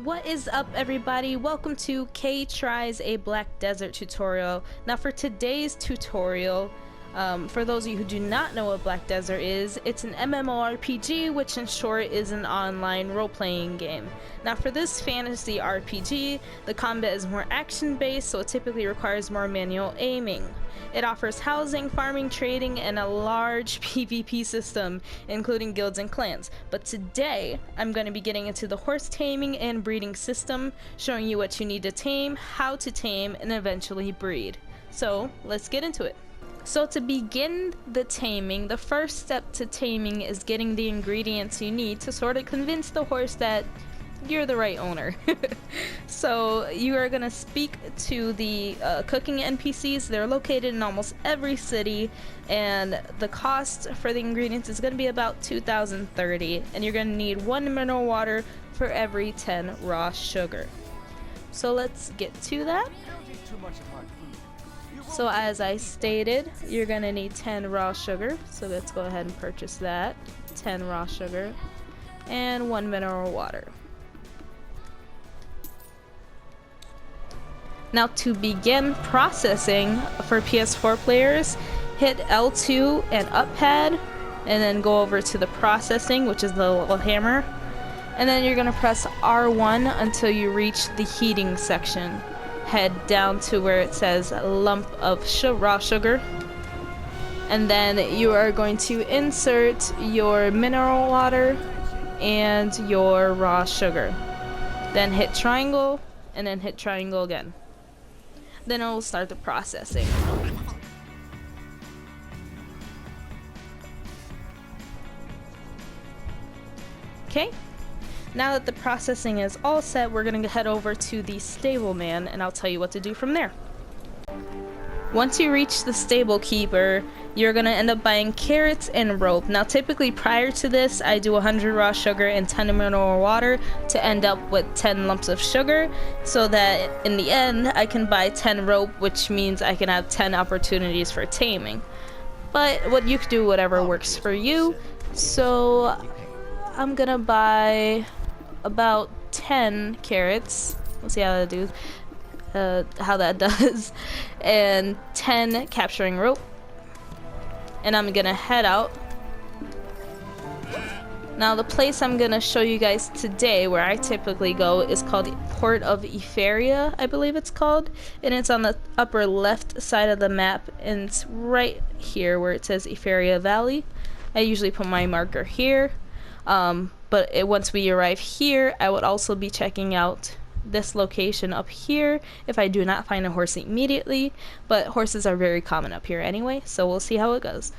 What is up, everybody? Welcome to KayTries, a Black Desert tutorial. Now for today's tutorial, for those of you who do not know what Black Desert is, it's an MMORPG, which in short is an online role-playing game. Now for this fantasy RPG, the combat is more action-based, so it typically requires more manual aiming. It offers housing, farming, trading, and a large PvP system, including guilds and clans. But today, I'm going to be getting into the horse taming and breeding system, showing you what you need to tame, how to tame, and eventually breed. So, let's get into it. So to begin the taming, the first step to taming is getting the ingredients you need to sort of convince the horse that you're the right owner. So you are gonna speak to the cooking NPCs. They're located in almost every city, and the cost for the ingredients is gonna be about 2,030, and you're gonna need 1 mineral water for every 10 raw sugar. So let's get to that. So as I stated, you're gonna need 10 raw sugar, so let's go ahead and purchase that. 10 raw sugar and 1 mineral water. Now to begin processing for PS4 players, hit L2 and up pad, and then go over to the processing, which is the little hammer, and then you're gonna press R1 until you reach the heating section. Head down to where it says lump of raw sugar, and then you are going to insert your mineral water and your raw sugar. Then hit triangle, and then hit triangle again. Then it will start the processing. Okay, now that the processing is all set, we're gonna head over to the stableman, and I'll tell you what to do from there. Once you reach the stable keeper, you're gonna end up buying carrots and rope. Now typically prior to this, I do 100 raw sugar and 10 mineral water to end up with 10 lumps of sugar, so that in the end I can buy 10 rope, which means I can have 10 opportunities for taming. But what you can do whatever works for you. So I'm gonna buy about 10 carrots. Let's see how that does. And 10 capturing rope. And I'm gonna head out. Now the place I'm gonna show you guys today, where I typically go, is called Port of Euphoria, I believe it's called, and it's on the upper left side of the map, and it's right here where it says Euphoria Valley. I usually put my marker here, but once we arrive here, I would also be checking out this location up here if I do not find a horse immediately, but horses are very common up here anyway, so we'll see how it goes.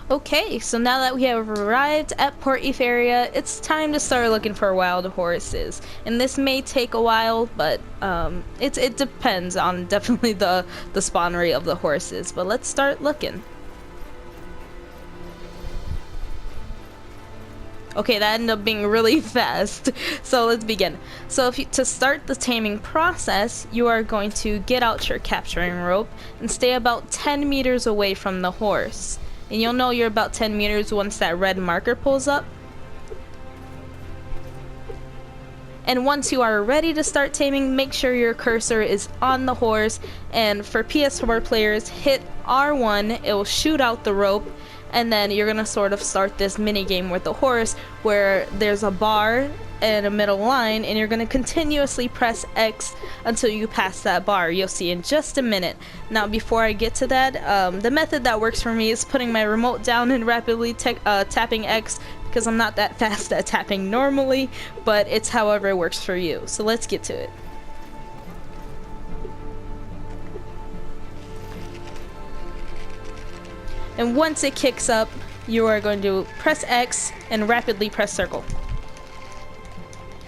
Okay, so now that we have arrived at Port Euphoria, it's time to start looking for wild horses, and this may take a while, but it depends on definitely the spawn rate of the horses, but let's start looking. Okay, that ended up being really fast, so let's begin. So to start the taming process, you are going to get out your capturing rope and stay about 10 meters away from the horse. And you'll know you're about 10 meters once that red marker pulls up. And once you are ready to start taming, make sure your cursor is on the horse, and for PS4 players, hit R1, it will shoot out the rope, and then you're gonna sort of start this mini game with the horse where there's a bar and a middle line, and you're gonna continuously press X until you pass that bar. You'll see in just a minute. Now before I get to that, the method that works for me is putting my remote down and rapidly tapping X, because I'm not that fast at tapping normally, but it's however it works for you. So let's get to it. And once it kicks up, you are going to press X and rapidly press circle.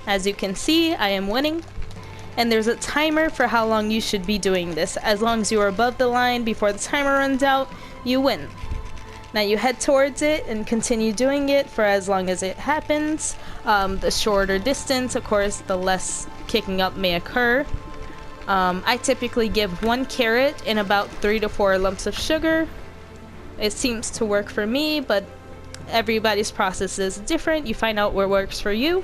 As you can see, I am winning. And there's a timer for how long you should be doing this. As long as you are above the line before the timer runs out, you win. Now you head towards it and continue doing it for as long as it happens. The shorter distance, of course, the less kicking up may occur. I typically give 1 carrot and about 3 to 4 lumps of sugar. It seems to work for me, but everybody's process is different. You find out what works for you.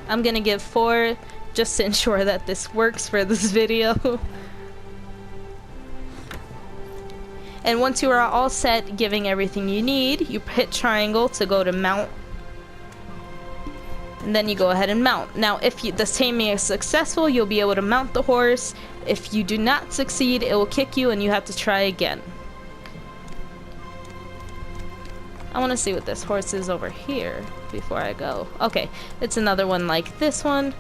I'm gonna give 4 just to ensure that this works for this video. And once you are all set, giving everything you need, you hit triangle to go to mount. And then you go ahead and mount. Now, if the taming is successful, you'll be able to mount the horse. If you do not succeed, it will kick you and you have to try again. I want to see what this horse is over here before I go. Okay, it's another one like this one.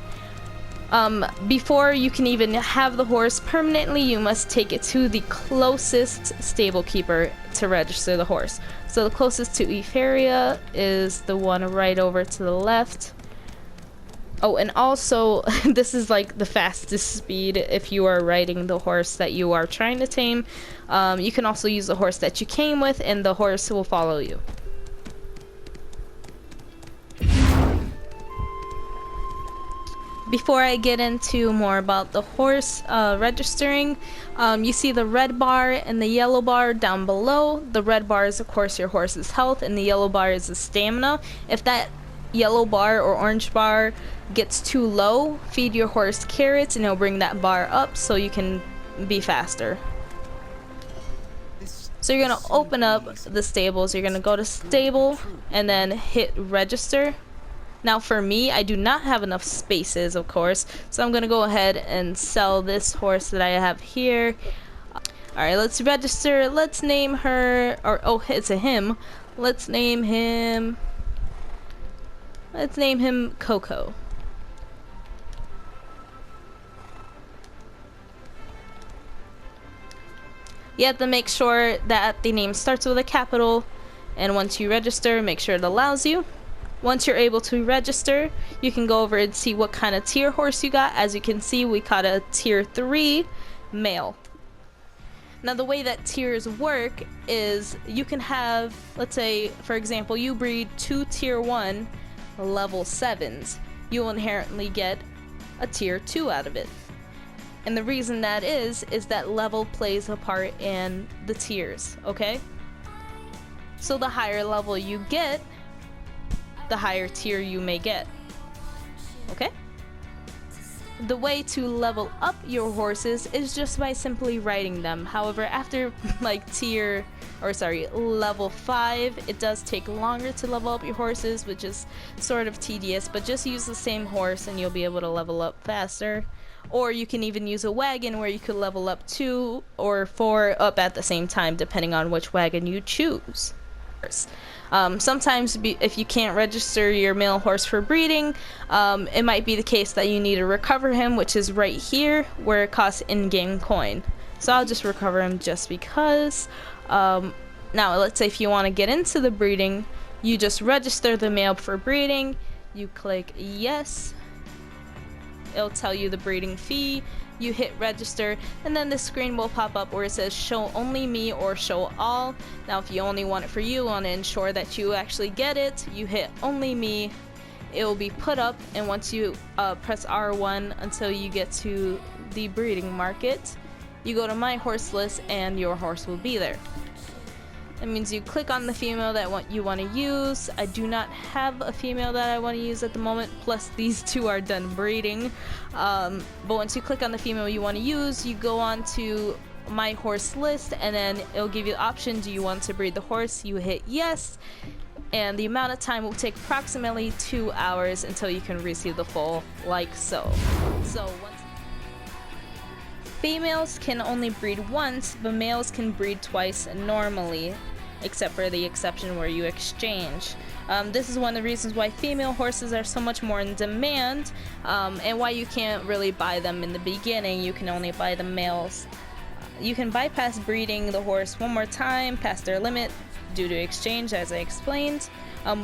Before you can even have the horse permanently, you must take it to the closest stable keeper to register the horse. So the closest to Euphoria is the one right over to the left. Oh, and also, this is like the fastest speed if you are riding the horse that you are trying to tame. You can also use the horse that you came with, and the horse will follow you. Before I get into more about the horse registering, you see the red bar and the yellow bar down below. The red bar is, of course, your horse's health, and the yellow bar is the stamina. If that yellow bar or orange bar gets too low, feed your horse carrots and it'll bring that bar up so you can be faster. So you're gonna open up the stables, you're gonna go to stable and then hit register. Now for me, I do not have enough spaces, of course, so I'm gonna go ahead and sell this horse that I have here. Alright, let's register. Let's name her, or oh, it's a him. Let's name him Coco. You have to make sure that the name starts with a capital, and once you register, make sure it allows you. Once you're able to register, you can go over and see what kind of tier horse you got. As you can see, we got a tier 3 male. Now the way that tiers work is you can have, let's say, for example, you breed 2 tier 1 level 7s. You'll inherently get a tier 2 out of it. And the reason that is that level plays a part in the tiers, okay? So the higher level you get, the higher tier you may get, okay? The way to level up your horses is just by simply riding them. However, after like level 5, it does take longer to level up your horses, which is sort of tedious, but just use the same horse and you'll be able to level up faster. Or you can even use a wagon where you could level up 2 or 4 up at the same time, depending on which wagon you choose. Sometimes if you can't register your male horse for breeding, it might be the case that you need to recover him, which is right here where it costs in-game coin. So I'll just recover him just because. Now let's say if you want to get into the breeding, you just register the male for breeding, you click yes, it'll tell you the breeding fee, you hit register, and then the screen will pop up where it says show only me or show all. Now if you only want it for you, want to ensure that you actually get it, you hit only me, it will be put up, and once you press R1 until you get to the breeding market, you go to my horse list and your horse will be there. That means you click on the female that you want to use. I do not have a female that I want to use at the moment, plus these 2 are done breeding. But once you click on the female you want to use, you go on to my horse list, and then it'll give you the option, do you want to breed the horse? You hit yes, and the amount of time will take approximately 2 hours until you can receive the full, like so. Females can only breed once, but males can breed twice normally, except for the exception where you exchange. This is one of the reasons why female horses are so much more in demand, and why you can't really buy them in the beginning. You can only buy the males. You can bypass breeding the horse one more time past their limit due to exchange, as I explained,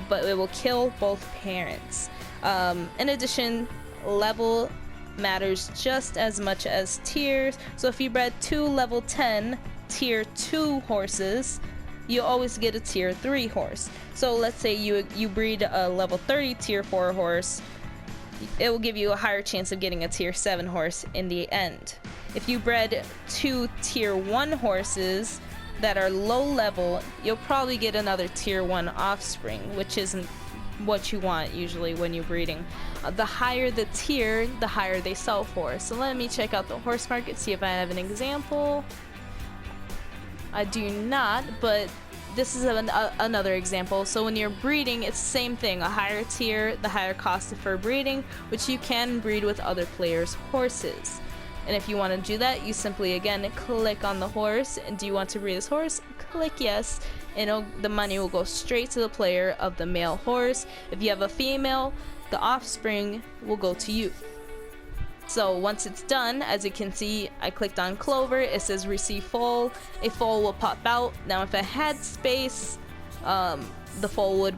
but it will kill both parents. In addition, level matters just as much as tiers. So if you bred 2 level 10 tier 2 horses, you always get a tier 3 horse. So let's say you breed a level 30 tier 4 horse, it will give you a higher chance of getting a tier 7 horse in the end. If you bred 2 tier 1 horses that are low level, you'll probably get another tier 1 offspring, which isn't what you want usually when you're breeding. The higher the tier, the higher they sell for. So let me check out the horse market, see if I have an example. I do not, but this is another example. So when you're breeding, it's the same thing. A higher tier, the higher cost for breeding, which you can breed with other players' horses. And if you want to do that, you simply again click on the horse, and do you want to breed this horse? Click yes, and the money will go straight to the player of the male horse. If you have a female, the offspring will go to you. So once it's done, as you can see, I clicked on Clover, it says receive foal. A foal will pop out. Now if I had space, the foal would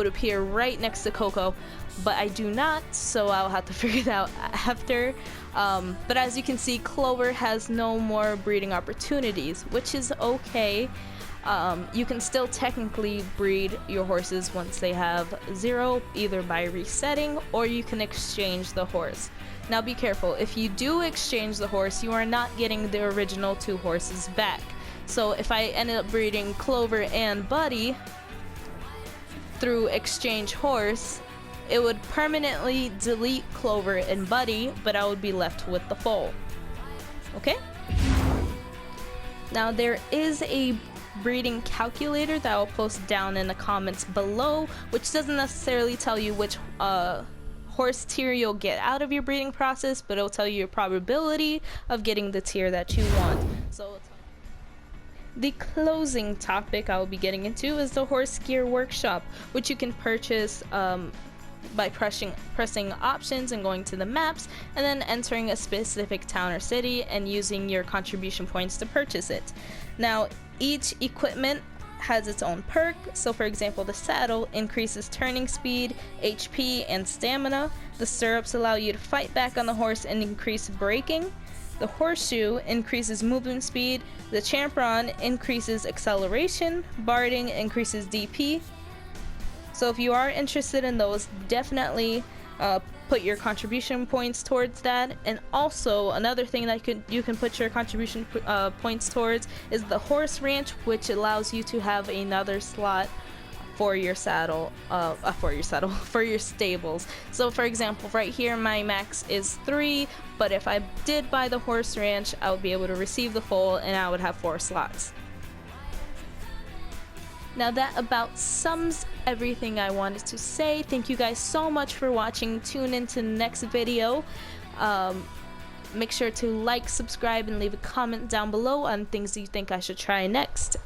appear right next to Coco, but I do not, so I'll have to figure it out after. But as you can see, Clover has no more breeding opportunities, which is okay. You can still technically breed your horses once they have 0, either by resetting, or you can exchange the horse. Now be careful, if you do exchange the horse, you are not getting the original 2 horses back. So if I ended up breeding Clover and Buddy through exchange horse, it would permanently delete Clover and Buddy, but I would be left with the foal. Okay? Now there is a breeding calculator that I'll post down in the comments below, which doesn't necessarily tell you which horse tier you'll get out of your breeding process, but it'll tell you your probability of getting the tier that you want. So the closing topic I'll be getting into is the horse gear workshop, which you can purchase by pressing options and going to the maps, and then entering a specific town or city and using your contribution points to purchase it. Now each equipment has its own perk. So for example, the saddle increases turning speed, HP, and stamina. The stirrups allow you to fight back on the horse and increase braking. The horseshoe increases movement speed. The chaperon increases acceleration. Barding increases DP. So if you are interested in those, definitely put your contribution points towards that. And also another thing that you can put your contribution points towards is the horse ranch, which allows you to have another slot for your saddle, for your stables. So for example, right here my max is 3, but if I did buy the horse ranch, I would be able to receive the foal and I would have 4 slots. Now that about sums everything I wanted to say. Thank you guys so much for watching. Tune into the next video. Make sure to like, subscribe, and leave a comment down below on things you think I should try next.